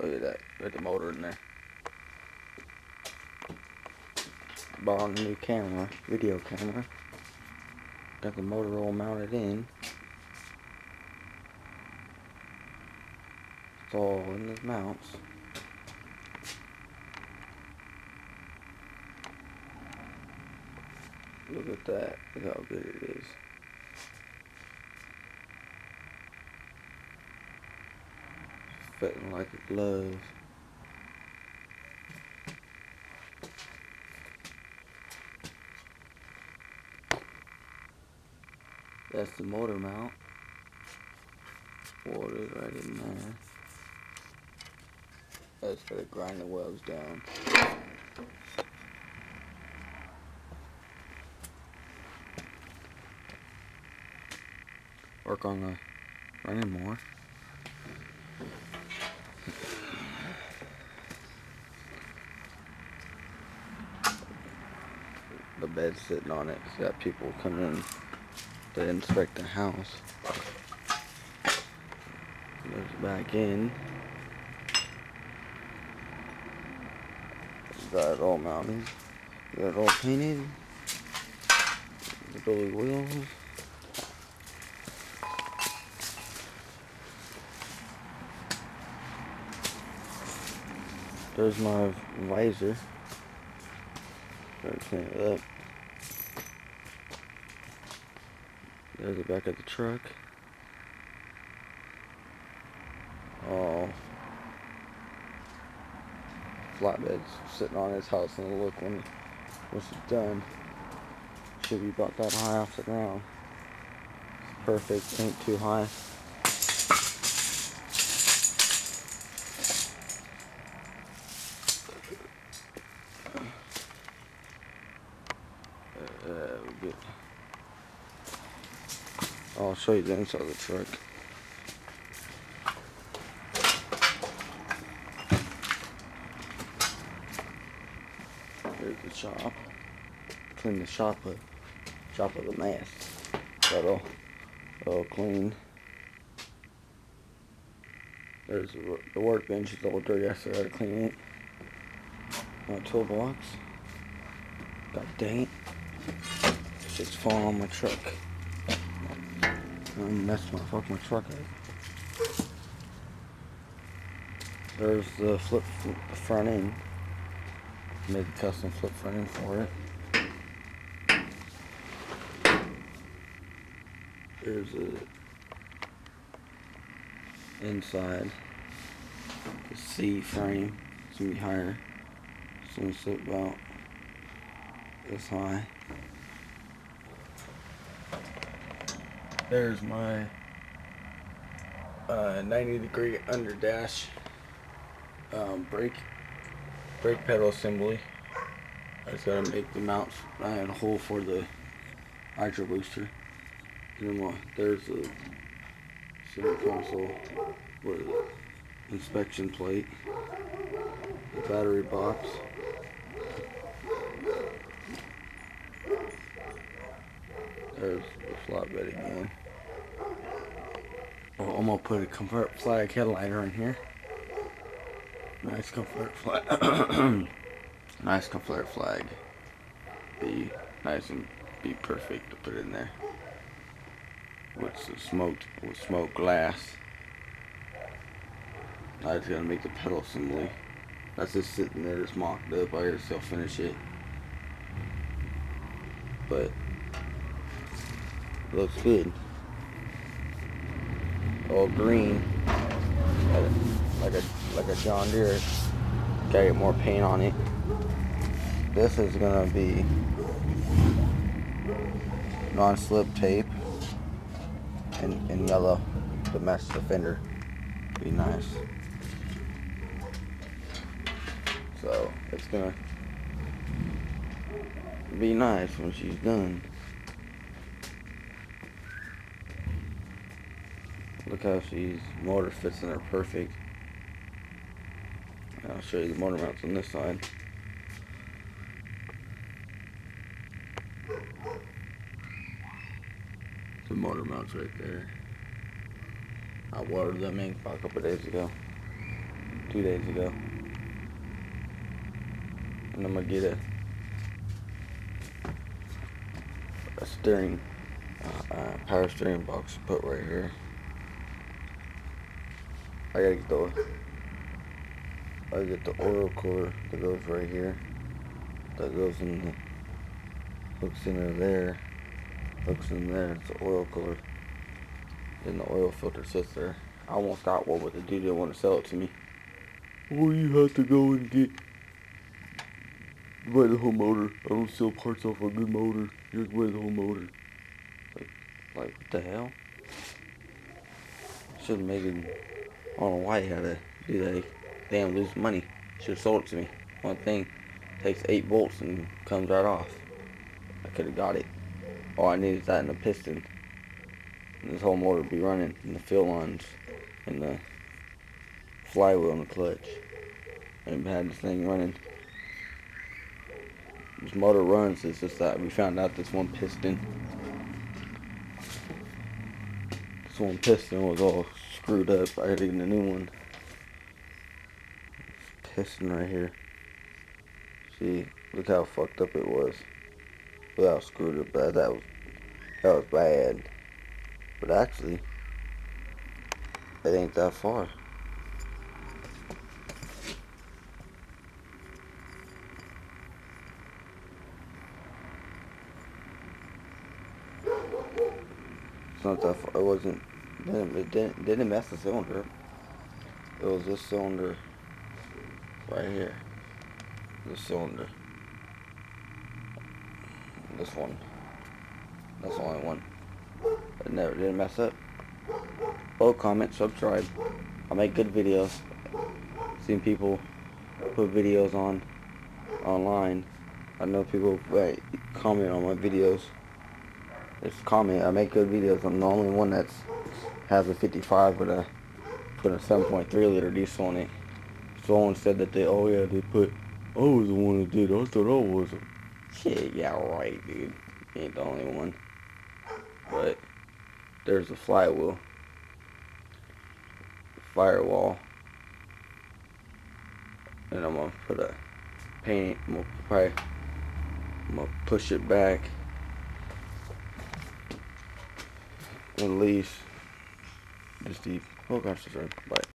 Look at that. Got the motor in there. Bought a new camera, video camera. Got the motor all mounted in. It's all in the mounts. Look at that. Look how good it is. Fitting like a glove. That's the motor mount. Water's right in there. That's gotta grind the welds down. Work on the running more. The bed's sitting on it. So got people coming in to inspect the house. Goes back in. Got it all mounted. Got it all painted. The dolly wheels. There's my visor. Gotta clean it up. There's the back of the truck. Oh, flatbed's sitting on his house, and look when it's done. Should be about that high off the ground. It's perfect, ain't too high. Good. I'll show you the inside of the truck. Here's the shop. Clean the shop up. Shop of a mess. Got all clean. There's the workbench is all dirty. I still gotta clean it. My toolbox. Got dang. Shit's falling on my truck. I messed my truck up. There's the front end. Made a custom flip front end for it. There's a inside. The C frame. It's gonna be higher. It's gonna sit about this high. There's my 90-degree under dash brake pedal assembly. I just gotta make the mounts. I had a hole for the hydro booster. And then there's a center console with an inspection plate, the battery box. There's the flatbed again. Oh, I'm gonna put a Comfort flag headliner in here. Nice Comfort flag. Nice Comfort flag. Be nice and be perfect to put in there. With smoked glass. I just gotta make the pedal assembly. That's just sitting there, just mocked up. I gotta still finish it. But looks good. All green, like a John Deere. Gotta get more paint on it. This is gonna be non-slip tape in yellow to match the fender. Be nice. So it's gonna be nice when she's done. Look how she's motor fits in there perfect. I'll show you the motor mounts on this side. The motor mounts right there. I watered them in a couple days ago. 2 days ago. And I'm gonna get a steering, power steering box to put right here. I gotta get the oil cooler that goes right here. That goes in the, hooks into there, hooks in there. It's the oil cooler. Then the oil filter sits there. I almost got one, but the dude didn't want to sell it to me. Well, you have to go and buy the whole motor. I don't sell parts off a good motor. You have to buy the whole motor. Like what the hell? Should've made it. I don't know why you had to do that. Damn, lose money. Should've sold it to me. One thing takes 8 bolts and comes right off. I could've got it. All I need is that and a piston. And this whole motor would be running, and the fill lines, and the flywheel and the clutch. And had this thing running. This motor runs, it's just that we found out this one piston was all screwed up. I had to get a new one. This piston right here. See, look how fucked up it was. Look how screwed up that was bad. But actually, it ain't that far. It's not that far. It wasn't. It didn't mess the cylinder up. It was this cylinder right here. This cylinder. This one. That's the only one. It never didn't mess up. Oh, comment, subscribe. I make good videos. Seen people put videos online. I know people comment on my videos. Just comment. I make good videos. I'm the only one that's has a 55 with put a 7.3 liter diesel in it. Someone said that they put. I was the one that did. I thought I wasn't. Shit, yeah, right, dude. You ain't the only one. But there's the flywheel, firewall, and I'm gonna put a paint. I'm gonna push it back and leave just the. Oh gosh, sorry. Bye.